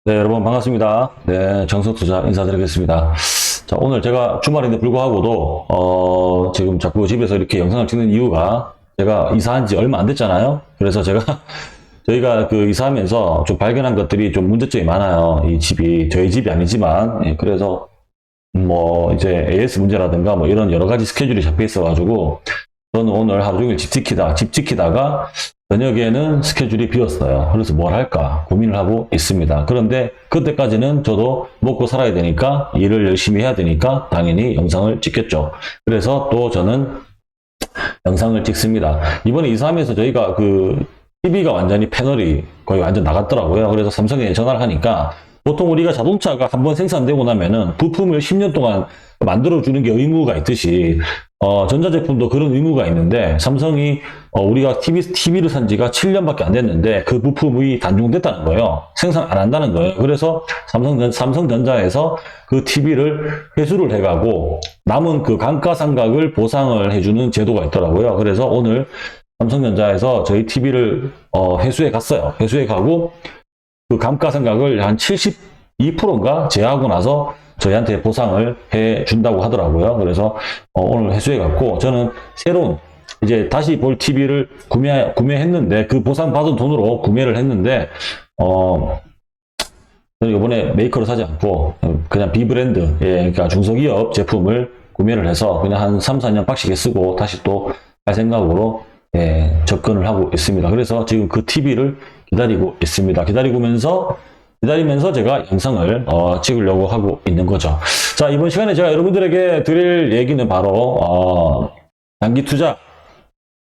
네, 여러분 반갑습니다. 네, 정석투자 인사드리겠습니다. 자, 오늘 제가 주말인데 불구하고도 지금 자꾸 집에서 이렇게 영상을 찍는 이유가 제가 이사한 지 얼마 안 됐잖아요. 그래서 저희가 그 이사하면서 좀 발견한 것들이 좀 문제점이 많아요. 이 집이 저희 집이 아니지만 그래서 뭐 이제 AS 문제라든가 뭐 이런 여러 가지 스케줄이 잡혀 있어가지고 저는 오늘 하루 종일 집 지키다가 저녁에는 스케줄이 비었어요. 그래서 뭘 할까 고민을 하고 있습니다. 그런데 그때까지는 저도 먹고 살아야 되니까 일을 열심히 해야 되니까 당연히 영상을 찍겠죠. 그래서 또 저는 영상을 찍습니다. 이번에 이사하면서 저희가 그 TV가 완전히 패널이 거의 완전 나갔더라고요. 그래서 삼성에 전화를 하니까 보통 우리가 자동차가 한번 생산되고 나면은 부품을 10년 동안 만들어주는 게 의무가 있듯이 전자제품도 그런 의무가 있는데 삼성이 우리가 TV를 산 지가 7년밖에 안 됐는데 그 부품이 단종됐다는 거예요. 생산 안 한다는 거예요. 그래서 삼성전자에서 그 TV를 회수를 해가고 남은 그 감가상각을 보상을 해주는 제도가 있더라고요. 그래서 오늘 삼성전자에서 저희 TV를 회수해 갔어요. 회수해 가고 그 감가상각을 한 72%인가 제하고 나서 저희한테 보상을 해 준다고 하더라고요. 그래서 오늘 회수해 갔고 저는 새로운 이제 다시 볼 TV를 구매했는데 그 보상 받은 돈으로 구매를 했는데 저는 이번에 메이커를 사지 않고 그냥 비브랜드 그러니까 중소기업 제품을 구매를 해서 그냥 한 3, 4년 빡시게 쓰고 다시 또 할 생각으로 접근을 하고 있습니다. 그래서 지금 그 TV를 기다리고 있습니다. 기다리면서 제가 영상을 찍으려고 하고 있는 거죠. 자, 이번 시간에 제가 여러분들에게 드릴 얘기는 바로 장기 투자,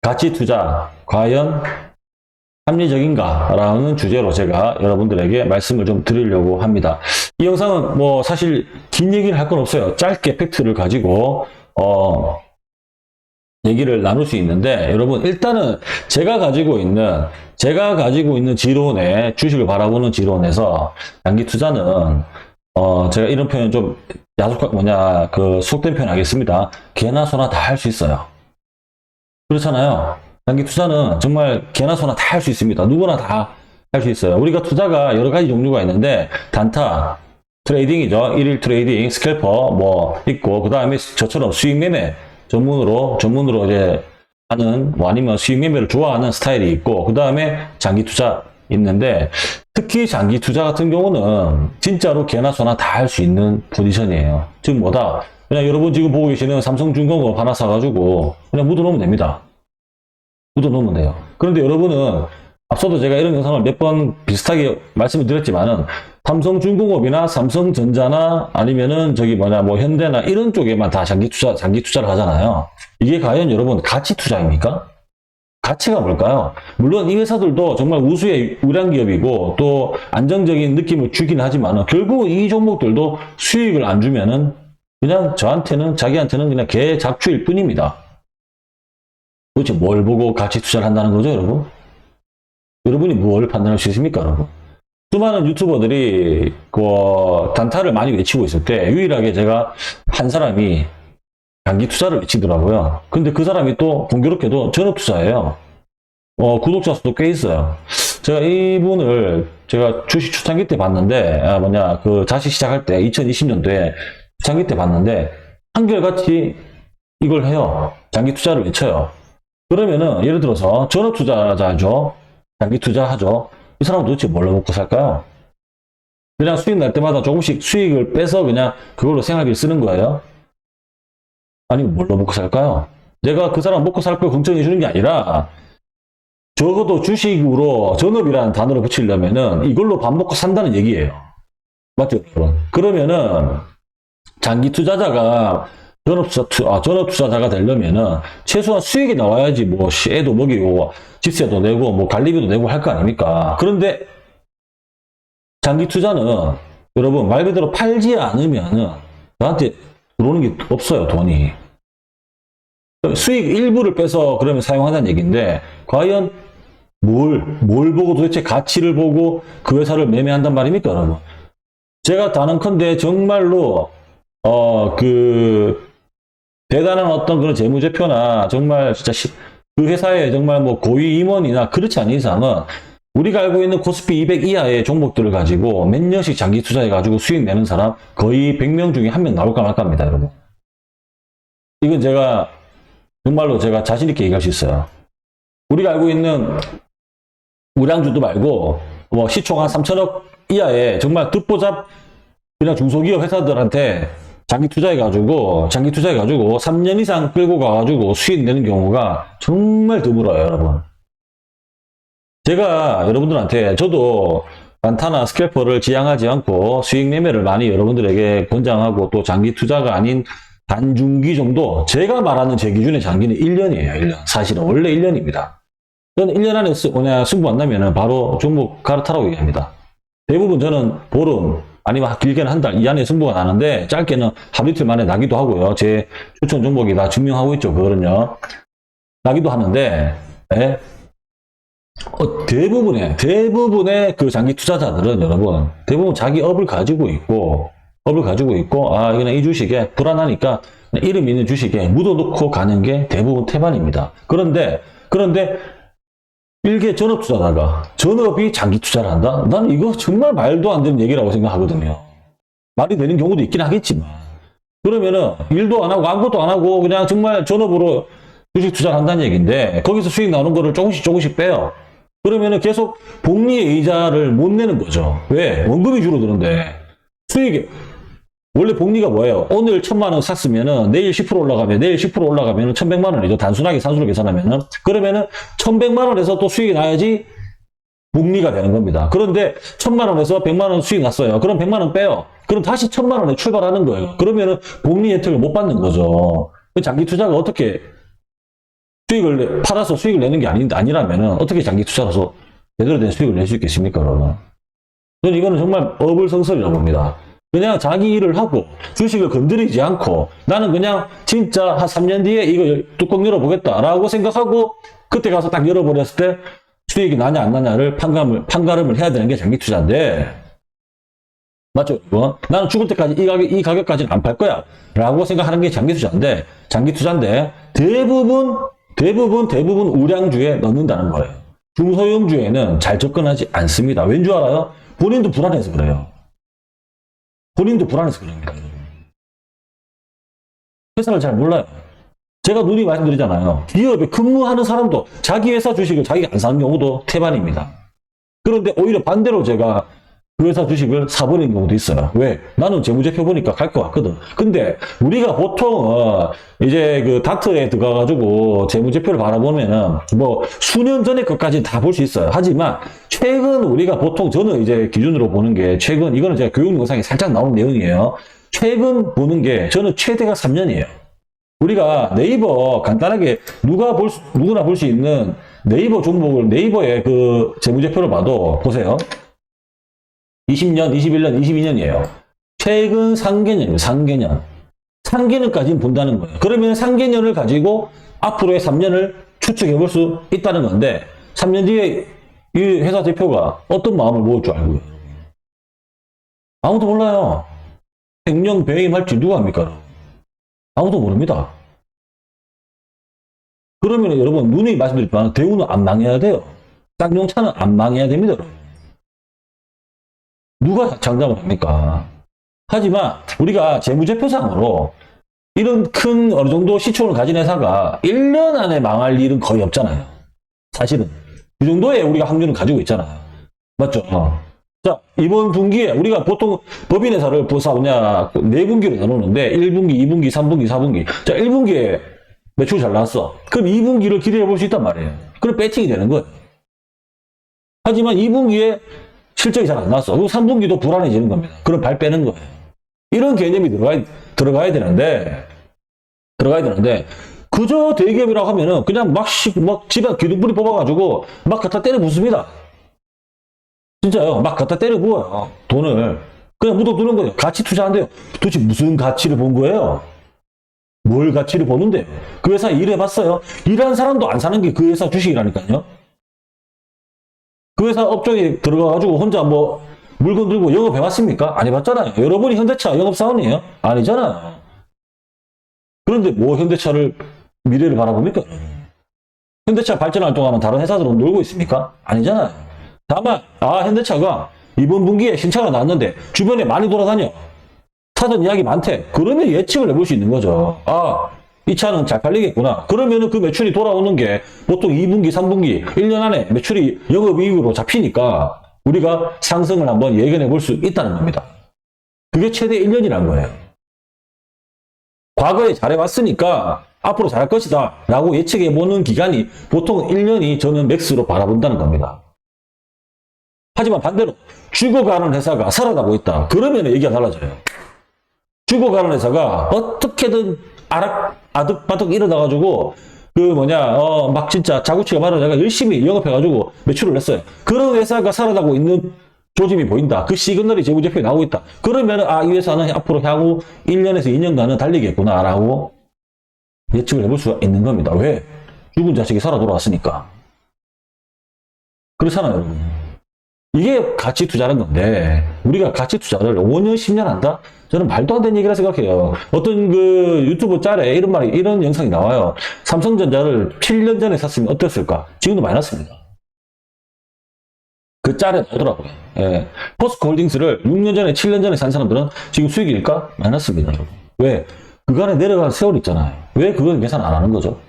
가치 투자 과연 합리적인가 라는 주제로 제가 여러분들에게 말씀을 좀 드리려고 합니다. 이 영상은 뭐 사실 긴 얘기를 할 건 없어요. 짧게 팩트를 가지고 얘기를 나눌 수 있는데 여러분 일단은 제가 가지고 있는 지론에 주식을 바라보는 지론에서 장기 투자는 제가 이런 표현 좀 속된 표현 하겠습니다. 개나 소나 다 할 수 있어요. 그렇잖아요. 장기 투자는 정말 개나 소나 다 할 수 있습니다. 누구나 다 할 수 있어요. 우리가 투자가 여러 가지 종류가 있는데 단타 트레이딩이죠. 일일 트레이딩, 스캘퍼 뭐 있고 그 다음에 저처럼 수익 매매 전문으로 이제 하는 아니면 수익 매매를 좋아하는 스타일이 있고 그 다음에 장기 투자 있는데 특히 장기 투자 같은 경우는 진짜로 개나 소나 다 할 수 있는 포지션이에요. 즉 뭐다? 그냥 여러분 지금 보고 계시는 삼성중공업 하나 사가지고 그냥 묻어놓으면 됩니다. 묻어놓으면 돼요. 그런데 여러분은 앞서도 제가 이런 영상을 몇 번 비슷하게 말씀을 드렸지만은 삼성중공업이나 삼성전자나 아니면은 뭐 현대나 이런 쪽에만 다 장기 투자를 하잖아요. 이게 과연 여러분 가치 투자입니까? 가치가 뭘까요? 물론 이 회사들도 정말 우수의 우량 기업이고 또 안정적인 느낌을 주긴 하지만은 결국 이 종목들도 수익을 안 주면은 그냥 자기한테는 그냥 개 잡초일 뿐입니다. 도대체 뭘 보고 가치 투자를 한다는 거죠, 여러분? 여러분이 뭘 판단할 수 있습니까, 여러분? 수많은 유튜버들이 단타를 많이 외치고 있을 때 유일하게 제가 한 사람이 장기 투자를 외치더라고요. 근데 그 사람이 또 공교롭게도 전업 투자예요. 구독자 수도 꽤 있어요. 제가 주식 초창기 때 봤는데 자식 시작할 때 2020년도에 초창기 때 봤는데 한결같이 이걸 해요. 장기 투자를 외쳐요. 그러면은 예를 들어서 전업 투자자죠. 장기 투자하죠. 이 사람은 도대체 뭘로 먹고 살까요? 그냥 수익 날 때마다 조금씩 수익을 빼서 그냥 그걸로 생활비를 쓰는 거예요? 아니면 뭘로 먹고 살까요? 내가 그 사람 먹고 살 걸 걱정해 주는 게 아니라 적어도 주식으로 전업이라는 단어를 붙이려면은 이걸로 밥 먹고 산다는 얘기예요. 맞죠, 여러분? 그러면은 장기 투자자가 전업 투자자가 되려면은 최소한 수익이 나와야지 뭐 애도 먹이고 집세도 내고 뭐 관리비도 내고 할 거 아닙니까? 그런데 장기 투자는 여러분 말 그대로 팔지 않으면은 나한테 들어오는 게 없어요, 돈이. 수익 일부를 빼서 그러면 사용하자는 얘기인데 과연 뭘 보고 도대체 가치를 보고 그 회사를 매매한단 말입니까, 여러분? 제가 단언컨대 정말로 대단한 어떤 그런 재무제표나 정말 진짜 그 회사에 정말 뭐 고위 임원이나 그렇지 않은 이상은 우리가 알고 있는 코스피 200 이하의 종목들을 가지고 몇 년씩 장기 투자해가지고 수익 내는 사람 거의 100명 중에 한 명 나올까 말까입니다, 여러분. 이건 제가 정말로 제가 자신있게 얘기할 수 있어요. 우리가 알고 있는 우량주도 말고 뭐 시총 한 3천억 이하의 정말 듣보잡 그냥 중소기업 회사들한테 장기 투자해가지고 3년 이상 끌고 가가지고 수익 내는 경우가 정말 드물어요, 여러분. 제가 여러분들한테 저도 단타나 스캘퍼를 지향하지 않고 수익 매매를 많이 여러분들에게 권장하고 또 장기 투자가 아닌 단중기 정도, 제가 말하는 제 기준의 장기는 1년이에요. 1년. 사실은 원래 1년입니다. 저는 1년 안에 승부 안 나면 바로 종목 갈아타라고 얘기합니다. 대부분 저는 보름 아니면 길게는 한 달 이 안에 승부가 나는데 짧게는 하루 이틀 만에 나기도 하고요. 제 추천 종목이 다 증명하고 있죠. 그거는요. 나기도 하는데 예? 대부분의 그 장기 투자자들은 여러분 대부분 자기 업을 가지고 있고 아 그냥 이 주식에 불안하니까 이름 있는 주식에 묻어놓고 가는 게 대부분 태반입니다. 그런데 일개 전업 투자자가 전업이 장기 투자를 한다? 나는 이거 정말 말도 안 되는 얘기라고 생각하거든요. 말이 되는 경우도 있긴 하겠지만 그러면은 일도 안 하고 아무것도 안 하고 그냥 정말 전업으로 주식 투자를 한다는 얘기인데 거기서 수익 나오는 거를 조금씩 빼요. 그러면은 계속 복리의 이자를 못 내는 거죠. 왜? 원금이 줄어드는데 수익이 원래 복리가 뭐예요? 오늘 1,000만 원 샀으면은 내일 10% 올라가면 내일 10% 올라가면은 1,100만 원이죠. 단순하게 산수로 계산하면은 그러면은 1,100만 원에서 또 수익이 나야지 복리가 되는 겁니다. 그런데 1,000만 원에서 100만 원 수익 났어요. 그럼 100만 원 빼요. 그럼 다시 1,000만 원에 출발하는 거예요. 그러면은 복리 혜택을 못 받는 거죠. 장기 투자가 어떻게 수익을 팔아서 수익을 내는 게 아니라면은 어떻게 장기 투자로서 제대로 된 수익을 낼 수 있겠습니까, 여러분? 저는 이거는 정말 어불성설이라고 봅니다. 그냥 자기 일을 하고 주식을 건드리지 않고 나는 그냥 진짜 한 3년 뒤에 이거 뚜껑 열어보겠다라고 생각하고 그때 가서 딱 열어버렸을 때 수익이 나냐 안 나냐를 판가름을 해야 되는 게 장기 투자인데 맞죠? 나는 죽을 때까지 이 가격까지는 안 팔 거야 라고 생각하는 게 장기 투자인데 대부분 우량주에 넣는다는 거예요. 중소형주에는 잘 접근하지 않습니다. 왠 줄 알아요? 본인도 불안해서 그래요. 그럽니다. 회사를 잘 몰라요. 제가 누누이 말씀드리잖아요. 기업에 근무하는 사람도 자기 회사 주식을 자기가 안 사는 경우도 태반입니다. 그런데 오히려 반대로 제가 그 회사 주식을 사버리는 경우도 있어요. 왜? 나는 재무제표 보니까 갈 것 같거든. 근데 우리가 보통 이제 그 다트에 들어가가지고 재무제표를 바라보면은 뭐 수년 전의 것까지 다 볼 수 있어요. 하지만 최근 우리가 보통 저는 이제 기준으로 보는 게 최근 이거는 제가 교육 영상에 살짝 나오는 내용이에요. 최근 보는 게 저는 최대가 3년이에요. 우리가 네이버 간단하게 누구나 볼 수 있는 네이버 종목을 네이버의 그 재무제표를 봐도 보세요. 20년, 21년, 22년이에요. 최근 상계년이에요. 상계년까지는 본다는 거예요. 그러면 상계년을 가지고 앞으로의 3년을 추측해 볼 수 있다는 건데 3년 뒤에 이 회사 대표가 어떤 마음을 먹을 줄 알고요. 아무도 몰라요. 횡령 배임할지 누가 합니까? 아무도 모릅니다. 그러면 여러분 누누이 말씀드렸지만 대우는 안 망해야 돼요. 쌍용차는 안 망해야 됩니다. 누가 장담을 합니까? 하지만 우리가 재무제표상으로 이런 큰 어느 정도 시총을 가진 회사가 1년 안에 망할 일은 거의 없잖아요. 사실은. 그 정도의 우리가 확률은 가지고 있잖아요. 맞죠? 자, 이번 분기에 우리가 보통 법인회사를 뭐냐 4분기로 나누는데 1분기, 2분기, 3분기, 4분기. 자, 1분기에 매출 잘 나왔어. 그럼 2분기를 기대해 볼 수 있단 말이에요. 그럼 배팅이 되는 거예요. 하지만 2분기에 실적이 잘 안 나왔어. 그럼 3분기도 불안해지는 겁니다. 그럼 발 빼는 거예요. 이런 개념이 들어가야 되는데 그저 대기업이라고 하면은 그냥 막 집에 기둥뿌리 뽑아가지고 막 갖다 때려 붓습니다. 진짜요. 막 갖다 때려 부어요. 돈을. 그냥 묻어두는 거예요. 가치 투자한대요. 도대체 무슨 가치를 본 거예요? 뭘 가치를 보는데요? 그 회사 일해봤어요? 일한 사람도 안 사는 게 그 회사 주식이라니까요. 그 회사 업종에 들어가가지고 혼자 뭐 물건 들고 영업해봤습니까? 안 해봤잖아요. 여러분이 현대차 영업사원이에요? 아니잖아요. 그런데 뭐 현대차를 미래를 바라봅니까? 현대차 발전할 동안은 다른 회사들은 놀고 있습니까? 아니잖아요. 다만, 현대차가 이번 분기에 신차가 나왔는데 주변에 많이 돌아다녀. 사전 예약이 많대. 그러면 예측을 해볼 수 있는 거죠. 이 차는 잘 팔리겠구나. 그러면은 그 매출이 돌아오는 게 보통 2분기, 3분기, 1년 안에 매출이 영업이익으로 잡히니까 우리가 상승을 한번 예견해 볼 수 있다는 겁니다. 그게 최대 1년이라는 거예요. 과거에 잘해왔으니까 앞으로 잘할 것이다 라고 예측해보는 기간이 보통 1년이 저는 맥스로 바라본다는 겁니다. 하지만 반대로 죽어가는 회사가 살아나고 있다. 그러면 얘기가 달라져요. 죽어가는 회사가 어떻게든 아득바득 일어나가지고 막 진짜 자구치가 말아 내가 열심히 영업해가지고 매출을 냈어요. 그런 회사가 살아나고 있는 조짐이 보인다. 그 시그널이 재무제표에 나오고 있다. 그러면 이 회사는 앞으로 향후 1년에서 2년간은 달리겠구나 라고 예측을 해볼 수가 있는 겁니다. 왜? 죽은 자식이 살아 돌아왔으니까. 그렇잖아요, 여러분. 이게 가치 투자라는 건데 우리가 가치 투자를 5년, 10년 한다? 저는 말도 안 되는 얘기라 생각해요. 어떤 그 유튜브 짤에 이런 영상이 나와요. 삼성전자를 7년 전에 샀으면 어땠을까? 지금도 많이 났습니다. 그 짤에 나오더라고요. 예. 포스코홀딩스를 6년 전에, 7년 전에 산 사람들은 지금 수익일까? 많이 났습니다, 여러분. 왜? 그간에 내려간 세월 있잖아요. 왜 그걸 계산 안 하는 거죠?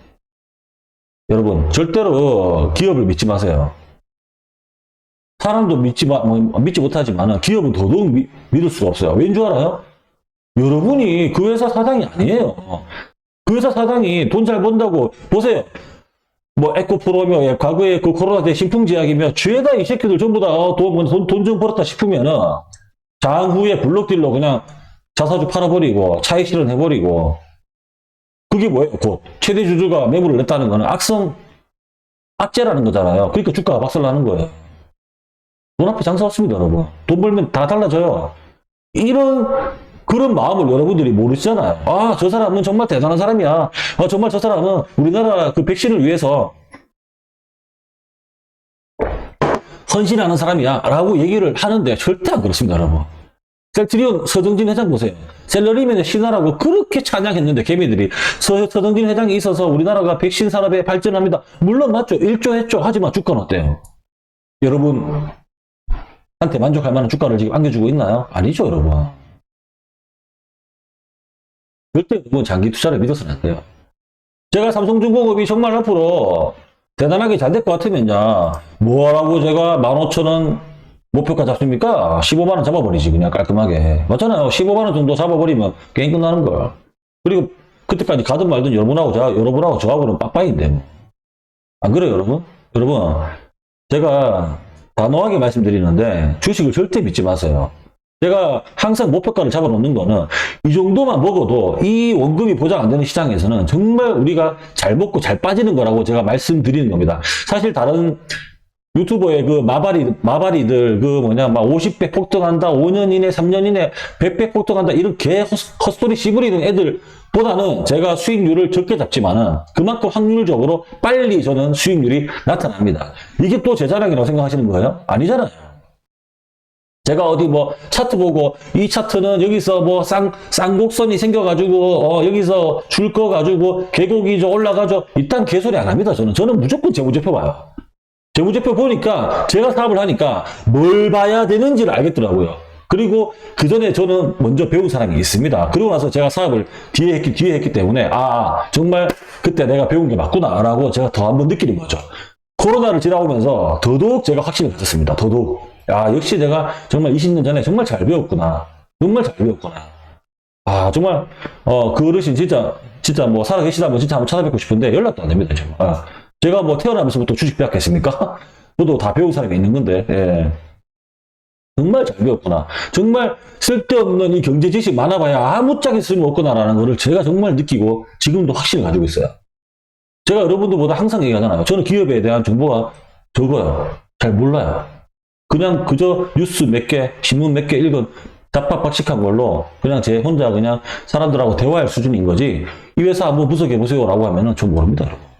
여러분, 절대로 기업을 믿지 마세요. 사람도 믿지 못하지만 기업은 더더욱 믿을 수가 없어요. 왠 줄 알아요? 여러분이 그 회사 사장이 아니에요. 그 회사 사장이 돈 잘 번다고 보세요. 뭐 에코프로며 과거에 그 코로나 때 신풍제약이며 죄다 이 새끼들 전부 다 돈 좀 벌었다 싶으면은 장후에 블록딜러 그냥 자사주 팔아버리고 차익 실현해버리고 그게 뭐예요? 최대 주주가 매물을 냈다는 거는 악재라는 거잖아요. 그러니까 주가가 박살나는 거예요. 돈 앞에 장사 없습니다, 여러분. 돈 벌면 다 달라져요. 그런 마음을 여러분들이 모르시잖아요. 저 사람은 정말 대단한 사람이야. 정말 저 사람은 우리나라 그 백신을 위해서 헌신하는 사람이야. 라고 얘기를 하는데 절대 안 그렇습니다, 여러분. 셀트리온 서정진 회장 보세요. 셀러리맨의 신화라고 그렇게 찬양했는데 개미들이 서정진 회장이 있어서 우리나라가 백신 산업에 발전합니다. 물론 맞죠. 1조 했죠. 하지만 주가는 어때요? 여러분 한테 만족할 만한 주가를 지금 안겨주고 있나요? 아니죠, 여러분. 절대 여러분 장기 투자를 믿어서는 안 돼요. 제가 삼성중공업이 정말 앞으로 대단하게 잘 될 것 같으면요. 뭐라고 제가 15,000원 목표가 잡습니까? 15만원 잡아버리지, 그냥 깔끔하게. 맞잖아요. 15만원 정도 잡아버리면 게임 끝나는 걸. 그리고 그때까지 가든 말든 여러분하고 저하고는 빡빡인데. 뭐. 안 그래요, 여러분? 여러분, 제가 단호하게 말씀드리는데 주식을 절대 믿지 마세요. 제가 항상 목표가를 잡아놓는 거는 이 정도만 먹어도 이 원금이 보장 안 되는 시장에서는 정말 우리가 잘 먹고 잘 빠지는 거라고 제가 말씀드리는 겁니다. 사실 다른 유튜버의 그 마바리들 막 50배 폭등한다, 5년 이내, 3년 이내 100배 폭등한다 이런 헛소리 씨부리는 애들보다는 제가 수익률을 적게 잡지만은 그만큼 확률적으로 빨리 저는 수익률이 나타납니다. 이게 또 제 자랑이라고 생각하시는 거예요? 아니잖아요. 제가 어디 차트 보고 이 차트는 여기서 쌍곡선이 생겨가지고 여기서 줄 거 가지고 계곡이 올라가죠. 일단 개소리 안 합니다. 저는 무조건 재무제표 봐요. 재무제표 보니까 제가 사업을 하니까 뭘 봐야 되는지를 알겠더라고요. 그리고 그 전에 저는 먼저 배운 사람이 있습니다. 그러고 나서 제가 사업을 뒤에 했기 때문에 정말 그때 내가 배운 게 맞구나 라고 제가 더 한번 느끼는 거죠. 코로나를 지나오면서 더더욱 제가 확신을 가졌습니다. 더더욱. 역시 내가 정말 20년 전에 정말 잘 배웠구나. 정말 잘 배웠구나. 정말 그 어르신 진짜 살아 계시다면 진짜 한번 찾아뵙고 싶은데 연락도 안 됩니다. 제가 태어나면서부터 주식 배웠겠습니까? 저도 다 배운 사람이 있는 건데, 예. 정말 잘 배웠구나. 정말 쓸데없는 이 경제 지식 많아봐야 아무짝에 쓸모없구나라는 거를 제가 정말 느끼고 지금도 확신을 가지고 있어요. 제가 여러분들보다 항상 얘기하잖아요. 저는 기업에 대한 정보가 적어요. 잘 몰라요. 그냥 그저 뉴스 몇 개, 신문 몇 개 읽은 답답박식한 걸로 그냥 제 혼자 그냥 사람들하고 대화할 수준인 거지 이 회사 한번 분석해보세요 라고 하면은 전 모릅니다, 여러분.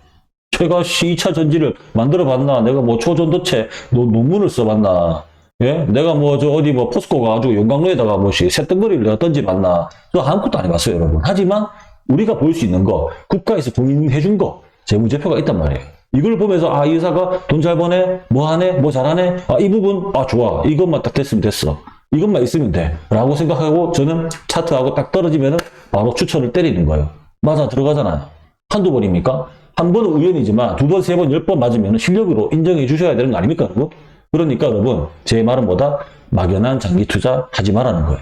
제가 2차 전지를 만들어 봤나? 내가 초전도체 논문을 써봤나? 예? 내가 포스코 가가지고 용광로에다가 쇳덩어리를 내가 던져봤나? 저 아무것도 안 해봤어요, 여러분. 하지만 우리가 볼 수 있는 거, 국가에서 공인해준 거, 재무제표가 있단 말이에요. 이걸 보면서, 아, 이 회사가 돈 잘 버네, 뭐 하네, 뭐 잘하네, 아, 이 부분, 아, 좋아. 이것만 딱 됐으면 됐어. 이것만 있으면 돼. 라고 생각하고 저는 차트하고 딱 떨어지면은 바로 추천을 때리는 거예요. 맞아, 들어가잖아요. 한두 번입니까? 한 번은 우연이지만 두 번, 세 번, 10번 맞으면 실력으로 인정해 주셔야 되는 거 아닙니까, 여러분? 그러니까 여러분, 제 말은 뭐다? 막연한 장기 투자 하지 말라는 거예요.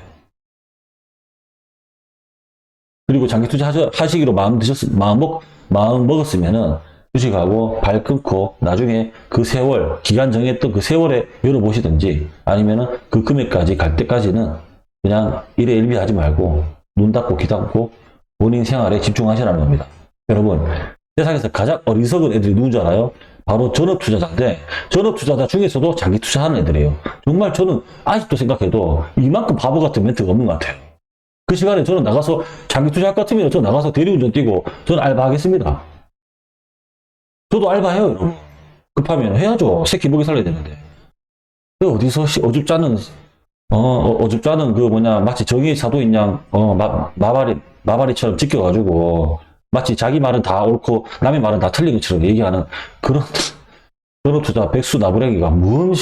그리고 장기 투자 하시기로 마음 먹었으면은 주식하고 발 끊고 나중에 그 세월, 기간 정했던 그 세월에 열어보시든지 아니면은 그 금액까지 갈 때까지는 그냥 일에 일비하지 말고 눈 닫고 귀 닫고 본인 생활에 집중하시라는 겁니다. 여러분, 세상에서 가장 어리석은 애들이 누군 줄 알아요? 바로 전업투자자인데, 전업투자자 중에서도 장기 투자하는 애들이에요. 정말 저는 아직도 생각해도 이만큼 바보 같은 멘트가 없는 것 같아요. 그 시간에 저는 나가서 장기 투자할 것 같으면 저 나가서 대리운전 뛰고 저는 알바하겠습니다. 저도 알바해요, 여러분. 급하면 해야죠. 새끼 먹이 살려야 되는데. 그 어디서 어줍잖은 그 마치 정의의 사도인 양, 마바리처럼 지켜가지고, 마치 자기 말은 다 옳고, 남의 말은 다 틀린 것처럼 얘기하는 그런 투자 백수 나부랭이가 뭔,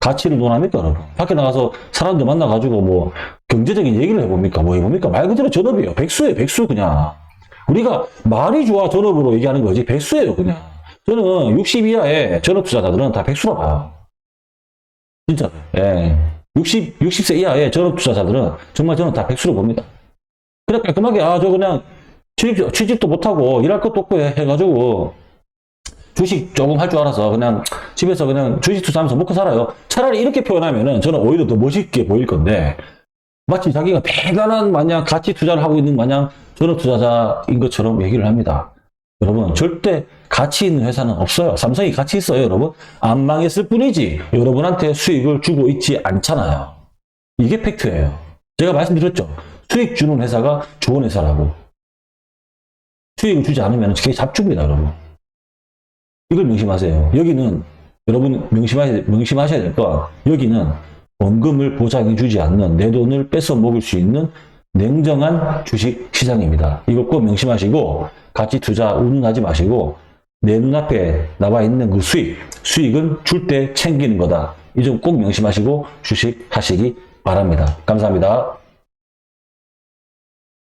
가치를 논합니까, 여러분? 밖에 나가서 사람들 만나가지고 뭐, 경제적인 얘기를 해봅니까? 뭐 해봅니까? 말 그대로 전업이에요. 백수예요, 백수, 그냥. 우리가 말이 좋아 전업으로 얘기하는 거지, 백수예요, 그냥. 저는 60 이하의 전업 투자자들은 다 백수라 봐요. 진짜. 예. 60세 이하의 전업 투자자들은 정말 저는 다 백수로 봅니다. 그래, 깔끔하게, 아, 저 그냥 취직도 못하고 일할 것도 없고 해가지고 주식 조금 할 줄 알아서 그냥 집에서 그냥 주식 투자하면서 먹고 살아요. 차라리 이렇게 표현하면은 저는 오히려 더 멋있게 보일 건데 마치 자기가 대단한 마냥 가치 투자를 하고 있는 마냥 전업 투자자인 것처럼 얘기를 합니다. 여러분, 절대 가치 있는 회사는 없어요. 삼성이 가치 있어요, 여러분. 안 망했을 뿐이지 여러분한테 수익을 주고 있지 않잖아요. 이게 팩트예요. 제가 말씀드렸죠. 수익 주는 회사가 좋은 회사라고. 수익을 주지 않으면 그게 잡줍니다, 여러분. 이걸 명심하세요. 여기는 여러분 명심하셔야 될 거, 여기는 원금을 보장해 주지 않는, 내 돈을 뺏어 먹을 수 있는 냉정한 주식 시장입니다. 이거 꼭 명심하시고 가치 투자 운운하지 마시고 내 눈앞에 나와 있는 그 수익은 줄 때 챙기는 거다. 이 점 꼭 명심하시고 주식 하시기 바랍니다. 감사합니다.